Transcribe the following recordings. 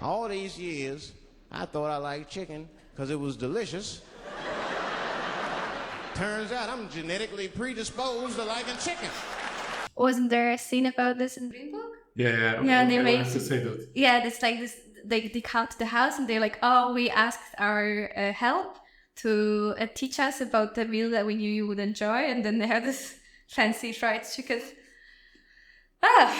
All these years, I thought I liked chicken because it was delicious. Turns out I'm genetically predisposed to liking chicken. Wasn't there a scene about this in Green Book? Yeah, They I made have to say that. Yeah, it's like this. They come to the house and they're like, "Oh, we asked our help to teach us about the meal that we knew you would enjoy," and then they have this fancy fried chicken. Ah.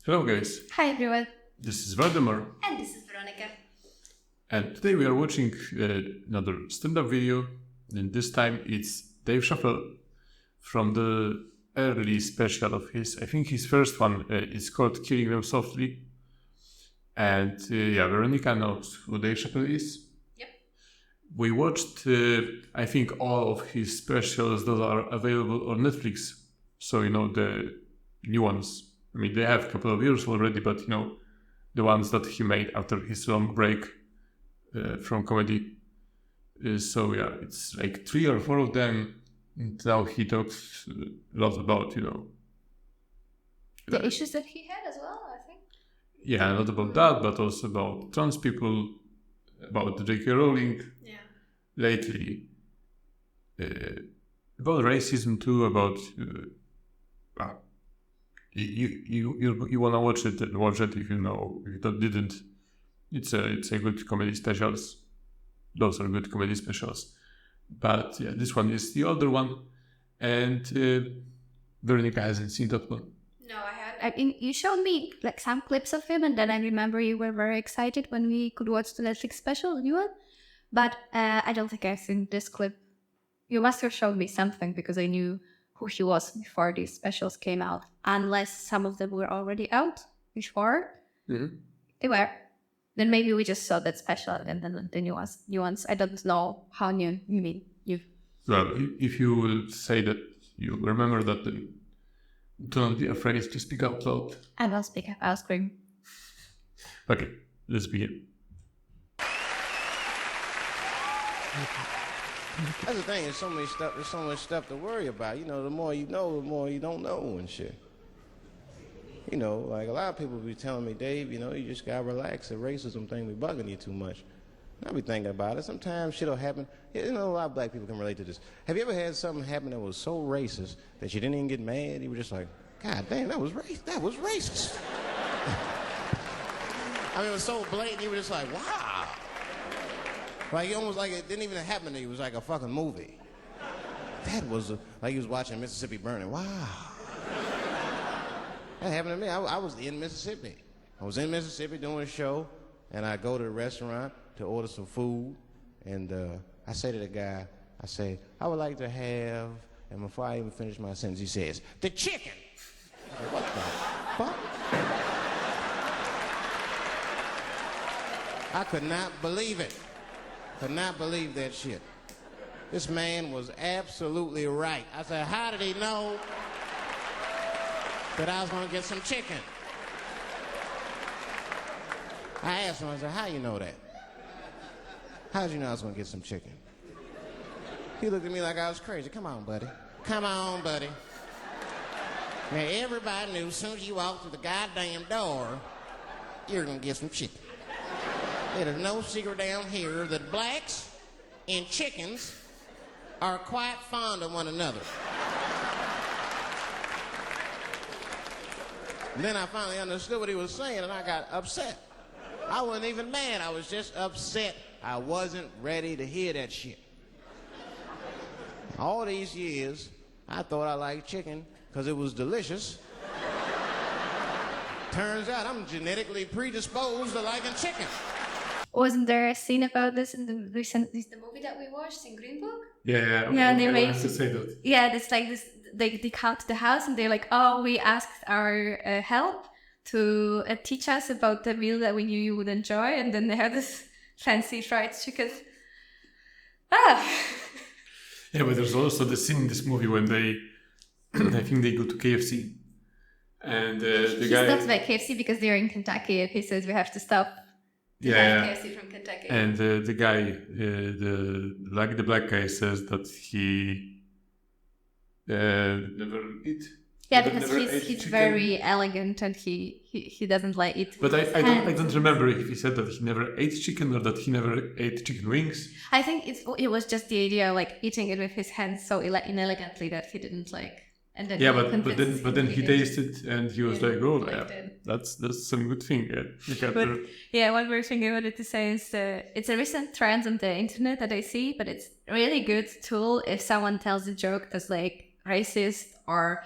Hello guys, Hi everyone. this is Waldemar, And this is Weronika. and today we are watching another stand-up video, and this time it's Dave Chapelle from the early special of his. I think his first one is called Killin Em Softly, and Weronika knows who Dave Chapelle is. Yep. We watched, I think, all of his specials that are available on Netflix, so the new ones. I mean, they have a couple of years already, but the ones that he made after his long break from comedy. So it's like 3 or 4 of them. And now he talks a lot about, The issues that he had as well, I think. Yeah, not about that, but also about trans people, about J.K. Rowling. Yeah. Lately. About racism too, about... You wanna watch it if you didn't. It's a good comedy specials. Those are good comedy specials. But yeah, this one is the older one, and Weronika hasn't seen that one. No, I had. I mean, you showed me like some clips of him, and then I remember you were very excited when we could watch the Netflix special, the new one. But I don't think I've seen this clip. You must have shown me something because I knew who he was before these specials came out, unless some of them were already out before. Mm-hmm. They were. Then maybe we just saw that special and then the new ones. I don't know how new you mean. Well, if you will say that you remember that, then don't be afraid to speak out loud. I will speak up. I'll scream. Okay, let's begin. That's the thing, there's so much stuff to worry about. The more you know, the more you don't know and shit. Like a lot of people be telling me, Dave, you just gotta relax. The racism thing be bugging you too much. And I be thinking about it. Sometimes shit'll happen. A lot of black people can relate to this. Have you ever had something happen that was so racist that you didn't even get mad? You were just like, God damn, that was racist. I mean, it was so blatant, you were just like, wow. Like, almost like it didn't even happen to you. It was like a fucking movie. That was like you was watching Mississippi Burning. Wow. That happened to me. I was in Mississippi. I was in Mississippi doing a show, and I go to the restaurant to order some food, and I say to the guy, I would like to have, and before I even finish my sentence, he says, the chicken. I said, what the fuck? I could not believe it. Could not believe that shit. This man was absolutely right. I said, how did he know that I was gonna get some chicken? I asked him, I said, how you know that? How did you know I was gonna get some chicken? He looked at me like I was crazy. Come on, buddy. Come on, buddy. Now, everybody knew as soon as you walked through the goddamn door, you're gonna get some chicken. There's no secret down here that blacks and chickens are quite fond of one another. And then I finally understood what he was saying, and I got upset. I wasn't even mad. I was just upset. I wasn't ready to hear that shit. All these years, I thought I liked chicken because it was delicious. Turns out I'm genetically predisposed to liking chicken. Wasn't there a scene about this in the movie that we watched in Green Book? Yeah, they I made. have to say that. Yeah, it's like this. They come to the house and they're like, "Oh, we asked our help to teach us about the meal that we knew you would enjoy," and then they have this fancy fried chicken. Ah. Yeah, but there's also the scene in this movie when they, I think they go to KFC, and the guy stops by KFC because they're in Kentucky, and he says we have to stop. Yeah, KFC from Kentucky. And the guy, the black guy says that he never eat Yeah, But because never ate he's chicken. very elegant and he doesn't like it. But with his I hands. don't remember if he said that he never ate chicken or that he never ate chicken wings. I think it was just the idea of like eating it with his hands so inelegantly that he didn't like. And then Yeah, he but convinces then him he to eat it. tasted and he was Yeah, like, oh, liked yeah, it. that's some good thing. Yeah, you can't But hurt. yeah, one more thing I wanted to say is it's a recent trend on the internet that I see, but it's a really good tool if someone tells a joke that's like racist or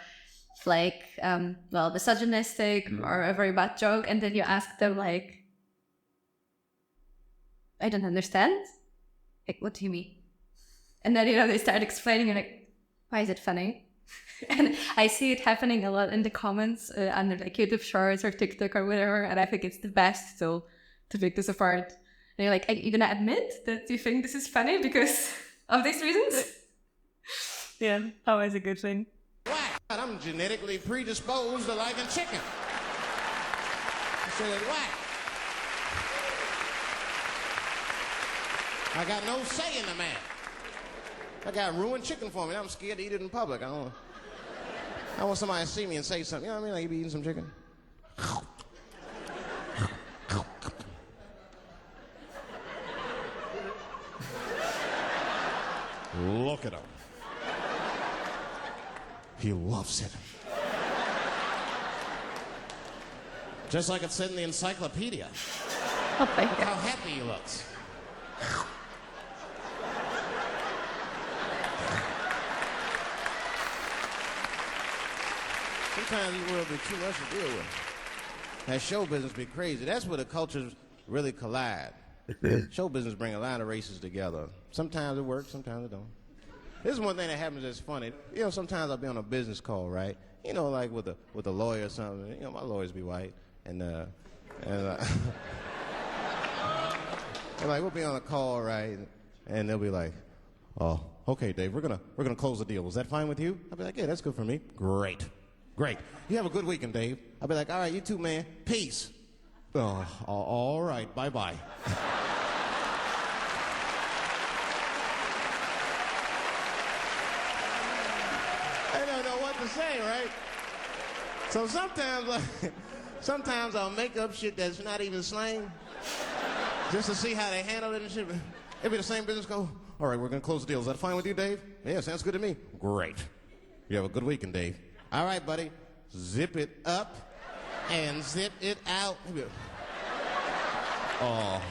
like misogynistic or a very bad joke, and then you ask them like, I don't understand. Like, what do you mean? And then they start explaining, and like, why is it funny? And I see it happening a lot in the comments under like YouTube Shorts or TikTok or whatever, and I think it's the best tool to pick this apart. And you're like, are you gonna admit that you think this is funny because of these reasons? Yeah, always a good thing. Whack. I'm genetically predisposed to liking chicken. I said it's whack. I got no say in the matter. I got ruined chicken for me. I'm scared to eat it in public. I want somebody to see me and say something. You know what I mean? Like, you be eating some chicken. Look at him. He loves it. Just like it said in the encyclopedia. Oh my Look God. how happy he looks. Sometimes this world be too much to deal with. That show business be crazy. That's where the cultures really collide. Show business bring a lot of races together. Sometimes it works, sometimes it don't. This is one thing that happens that's funny. You know, sometimes I'll be on a business call, right? You know, like with a lawyer or something. You know, my lawyers be white, and and like we'll be on a call, right? And they'll be like, "Oh, okay, Dave, we're gonna close the deal. Was that fine with you?" I'll be like, "Yeah, that's good for me. Great. You have a good weekend, Dave." I'll be like, "All right, you too, man. Peace." Oh, all right, bye-bye. I don't know what to say, right? So sometimes I'll make up shit that's not even slang, just to see how they handle it and shit. It'll be the same business go, "All right, we're gonna close the deal. Is that fine with you, Dave?" "Yeah, sounds good to me." "Great. You have a good weekend, Dave." "All right, buddy. Zip it up and zip it out." Oh.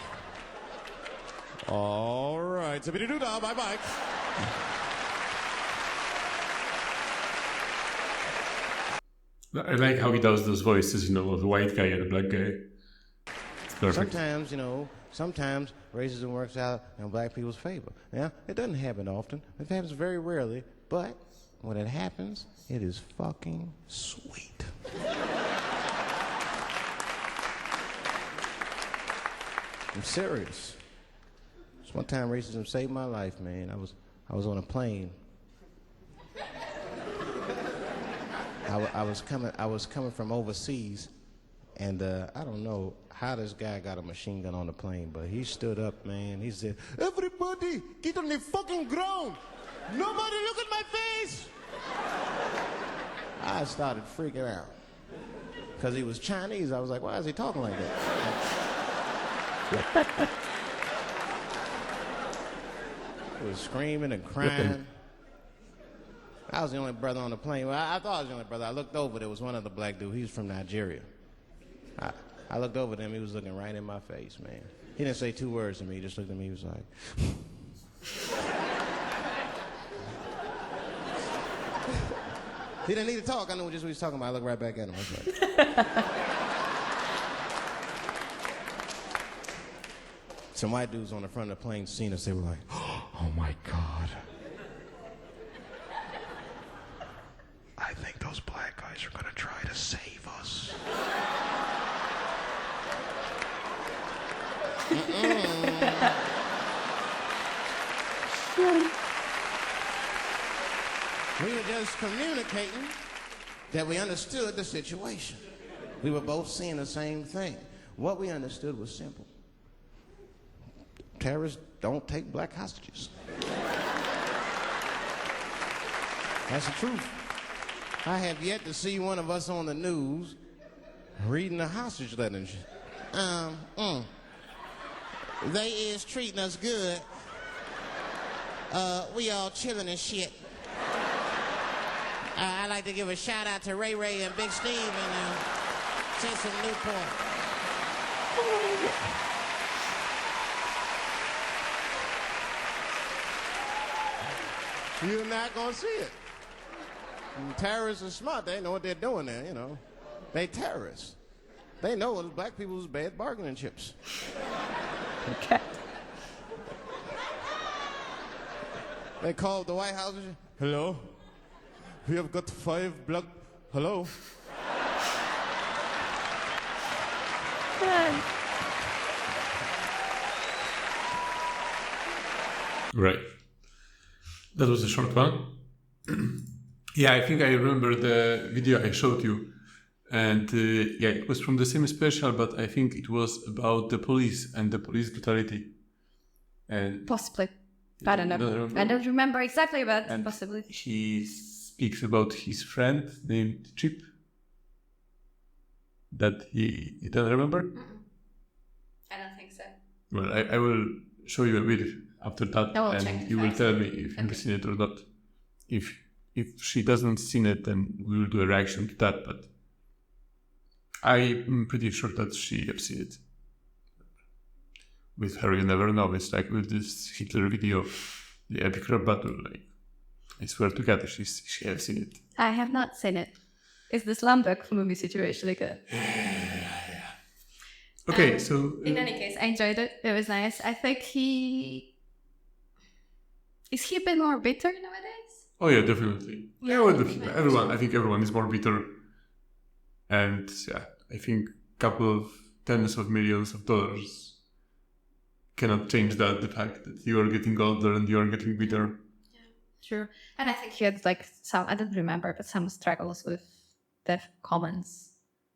All right. Zippity-doo-dah. Bye-bye. I like how he does those voices, you know, of the white guy and the black guy. It's perfect. Sometimes racism works out in black people's favor. Yeah, it doesn't happen often. It happens very rarely, but when it happens, it is fucking sweet. I'm serious. This one time racism saved my life, man. I was on a plane. I was coming from overseas, and I don't know how this guy got a machine gun on the plane, but he stood up, man. He said, "Everybody, get on the fucking ground. Nobody look at my face." I started freaking out. Because he was Chinese, I was like, why is he talking like that? He was screaming and crying. I was the only brother on the plane. Well, I thought I was the only brother. I looked over, there was one other black dude. He was from Nigeria. I looked over at him, he was looking right in my face, man. He didn't say two words to me, he just looked at me, he was like... He didn't need to talk, I knew just what he was talking about. I looked right back at him, I was like... Some white dudes on the front of the plane seen us, they were like, "Oh my God. I think those black guys are gonna try to save us." We were just communicating that we understood the situation. We were both seeing the same thing. What we understood was simple. Terrorists don't take black hostages. That's the truth. I have yet to see one of us on the news reading a hostage letter and shit. They is treating us good. We all chilling and shit. I'd like to give a shout out to Ray Ray and Big Steve and Jason Newport. You're not gonna see it. And terrorists are smart. They know what they're doing there, you know. They terrorists. They know black people's bad bargaining chips. Okay. They called the White House. Hello? We have got 5 black... Hello? Right. That was a short one. Yeah, I think I remember the video I showed you. And yeah, it was from the same special, but I think it was about the police and the police brutality. And Possibly. I don't know. I don't remember exactly, but and possibly. he speaks about his friend named Chip. That you don't remember? I don't think so. Well, I will show you a bit after that, I will check and the you will facts. tell me if you've seen it or not. If she doesn't seen it, then we will do a reaction to that. But I'm pretty sure that she have seen it. With her, you never know. It's like with this Hitler video, the epic rap battle. Like, I swear to God, she have seen it. I have not seen it. Is the Slumdog movie situation like a... Okay, so In any case, I enjoyed it. It was nice. I think he... Is he a bit more bitter nowadays? oh yeah, definitely. Yeah, well, everyone. I think everyone is more bitter, and yeah, I think a couple of tens of millions of dollars cannot change that. The fact that you are getting older and you are getting bitter. True. And I think he had like some, I don't remember, but some struggles with the comments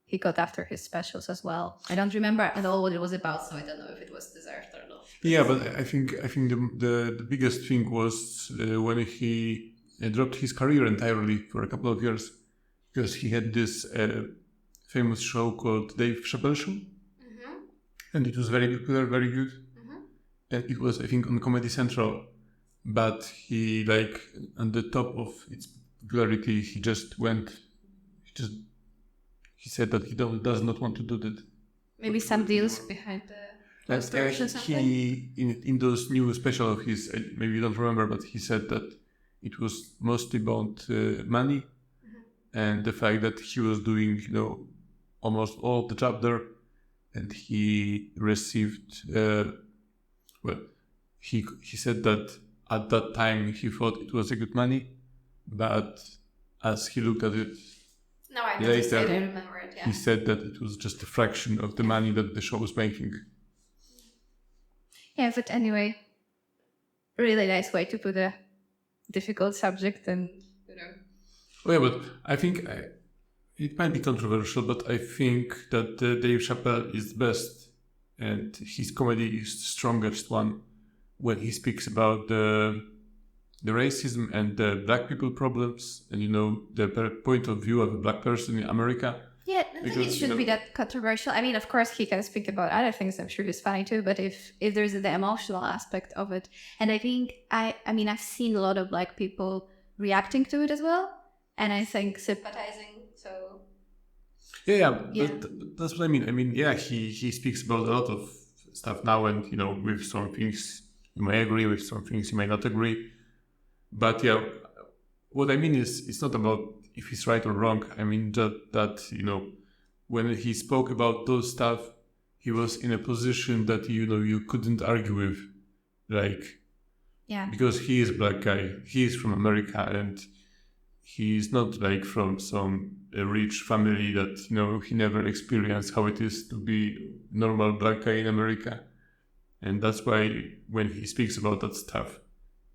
he got after his specials as well. I don't remember at all what it was about, so I don't know if it was deserved or not. Yeah, but I think the biggest thing was when he dropped his career entirely for a couple of years, because he had this famous show called Dave Chappelle Show, and it was very popular, very good, and it was, I think, on Comedy Central. But he, like, on the top of its popularity, he said that he does not want to do that. Maybe some deals behind the posters or something. He, in those new special of his, maybe you don't remember, but he said that it was mostly about money and the fact that he was doing, almost all of the job there, and he received, he said that at that time he thought it was a good money, but as he looked at it No, I don't later, remember it, yeah. he said that it was just a fraction of the money that the show was making. Yeah, but anyway, really nice way to put a difficult subject and, Oh yeah, but I think it might be controversial, but I think that Dave Chappelle is the best, and his comedy is the strongest one when he speaks about the racism and the black people problems, and the point of view of a black person in America. yeah, I think it shouldn't be that controversial. I mean, of course, he can speak about other things. I'm sure he's funny too. But if there's the emotional aspect of it, and I think I mean, I've seen a lot of black people reacting to it as well, and I think sympathizing. So Yeah. But that's what I mean. I mean, yeah, he speaks about a lot of stuff now, and with some things you may agree, with some things you may not agree. But yeah, what I mean is, it's not about if he's right or wrong. I mean that when he spoke about those stuff, he was in a position that you couldn't argue with, like, yeah, because he is a black guy, he is from America, and he's not like from some rich family that he never experienced how it is to be normal black guy in America, and that's why when he speaks about that stuff,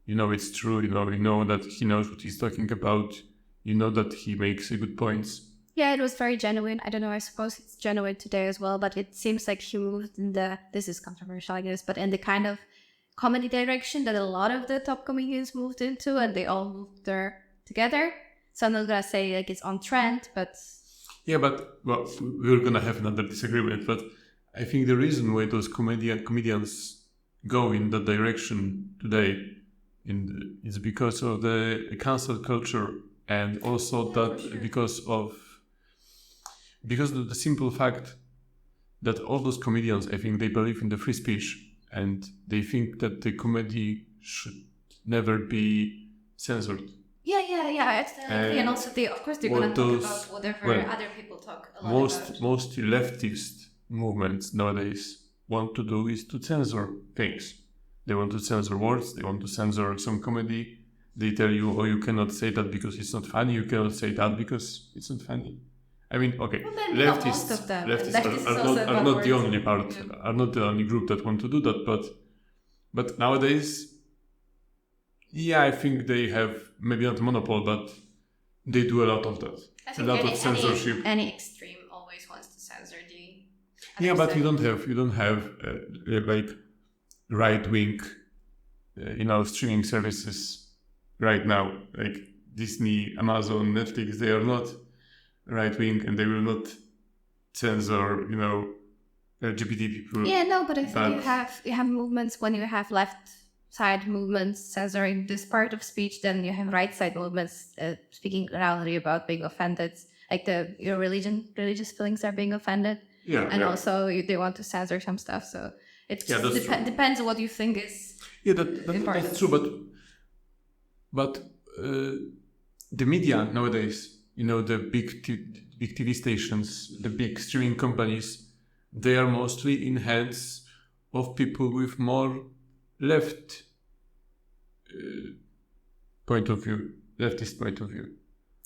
it's true. That he knows what he's talking about. That he makes good points. Yeah, it was very genuine. I don't know, I suppose it's genuine today as well, but it seems like he moved in this is controversial, I guess, but in the kind of comedy direction that a lot of the top comedians moved into, and they all moved there together. So I'm not gonna say like it's on trend, but Yeah, but well, we're gonna have another disagreement. But I think the reason why those comedians go in that direction today, is because of the cancel culture, and also that because of the simple fact that all those comedians, I think, they believe in the free speech, and they think that the comedy should never be censored. yeah, absolutely. And also they, of course, they're gonna talk about whatever other people talk a lot about. Most leftist movements nowadays want to do is to censor things. They want to censor words. They want to censor some comedy. They tell you, oh, you cannot say that because it's not funny. You cannot say that because it's not funny. I mean, okay, Well, then, leftists, most of them. leftists Leftists are also not got the words. only part, are not the only group that want to do that. But nowadays, yeah, I think they have maybe not monopole, but they do a lot of that. I A think lot of censorship. Any extreme always wants to censor the. Yeah, but other you don't have like right wing, streaming services right now. Like Disney, Amazon, Netflix, they are not right wing, and they will not censor, LGBT people. Yeah, no, but I think you have movements when you have left side movements censoring this part of speech, then you have right side movements speaking loudly about being offended, like your religious feelings are being offended. Yeah, and also they want to censor some stuff. So it depends on what you think is. Yeah, that's true. But the media nowadays, the big TV stations, the big streaming companies, they are mostly in hands of people with more leftist point of view.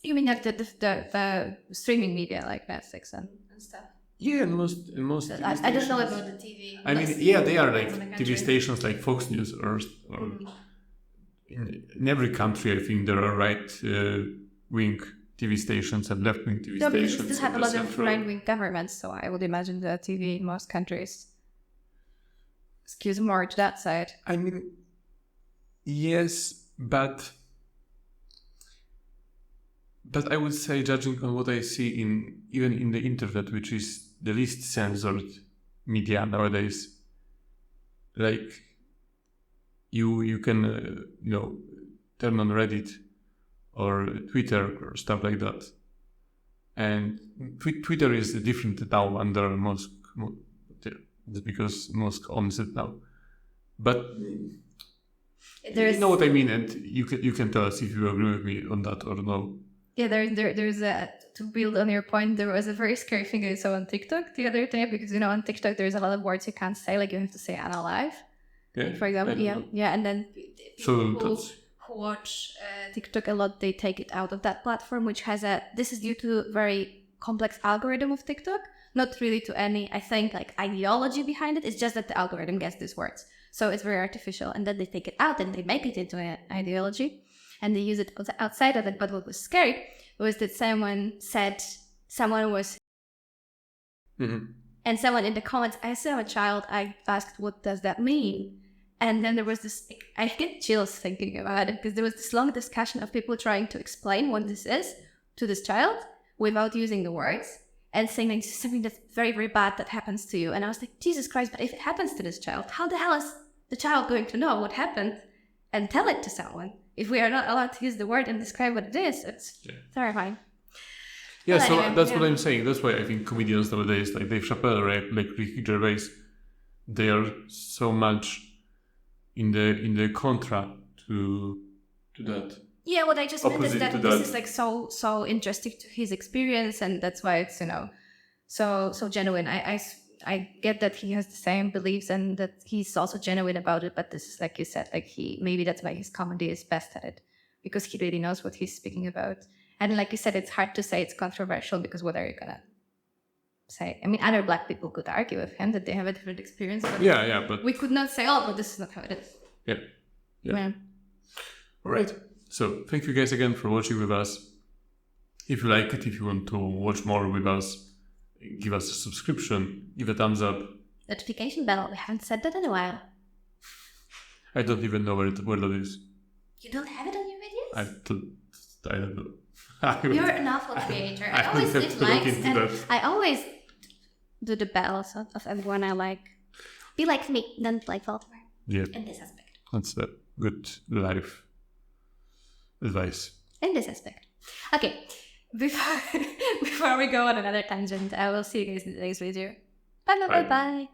You mean like the streaming media like Netflix and stuff? Yeah, and most. I don't know about the TV. I mean, yeah, they are like TV stations like Fox News or in every country. I think there are right wing TV stations and left wing TV stations. Because we still have a lot of right wing governments, so I would imagine the TV in most countries skews more to that side. I mean, yes, but I would say, judging on what I see even in the internet, which is the least censored media nowadays, like you can turn on Reddit or Twitter or stuff like that, and Twitter is different now under Musk. It's because Musk owns it now, but you know what I mean, and you can tell us if you agree with me on that or no. Yeah, there's to build on your point, there was a very scary thing I saw on TikTok the other day, because on TikTok there's a lot of words you can't say, like you have to say unalive. Yeah, for example, yeah, and then people who watch TikTok a lot, they take it out of that platform, which has this is due to very complex algorithm of TikTok, not really to any, I think, like ideology behind it. It's just that the algorithm gets these words, so it's very artificial, and then they take it out and they make it into an ideology, and they use it outside of it. But what was scary was that someone was, and someone in the comments, I said I'm a child, I asked, what does that mean? And then there was this, I get chills thinking about it, because there was this long discussion of people trying to explain what this is to this child without using the words, and saying like, something that's very, very bad that happens to you. And I was like, Jesus Christ, but if it happens to this child, how the hell is the child going to know what happened and tell it to someone? If we are not allowed to use the word and describe what it is, it's terrifying. Yeah, so anyway, that's what I'm saying. That's why I think comedians nowadays, like Dave Chappelle, right, like Ricky Gervais, they are so much in the contra to that. Yeah, what I just meant is that this is like so interesting to his experience, and that's why it's so genuine. I get that he has the same beliefs and that he's also genuine about it, but this is, like you said, like maybe that's why his comedy is best at it, because he really knows what he's speaking about. And like you said, it's hard to say it's controversial, because what are you gonna say? I mean, other Black people could argue with him that they have a different experience. But but we could not say, oh, but this is not how it is. Yeah. All right. So thank you guys again for watching with us. If you like it, if you want to watch more with us, give us a subscription, give a thumbs up. Notification bell. We haven't said that in a while. I don't even know where that is. You don't have it on your videos? I don't know. You're an awful creator. I I always will did have to look likes into and that. I always do the bells of everyone I like. Be like me, don't like Waldemar Yeah, in this aspect. that's a good life advice. In this aspect. Okay, before we go on another tangent, I will see you guys in the next video. Bye bye bye Bye. bye.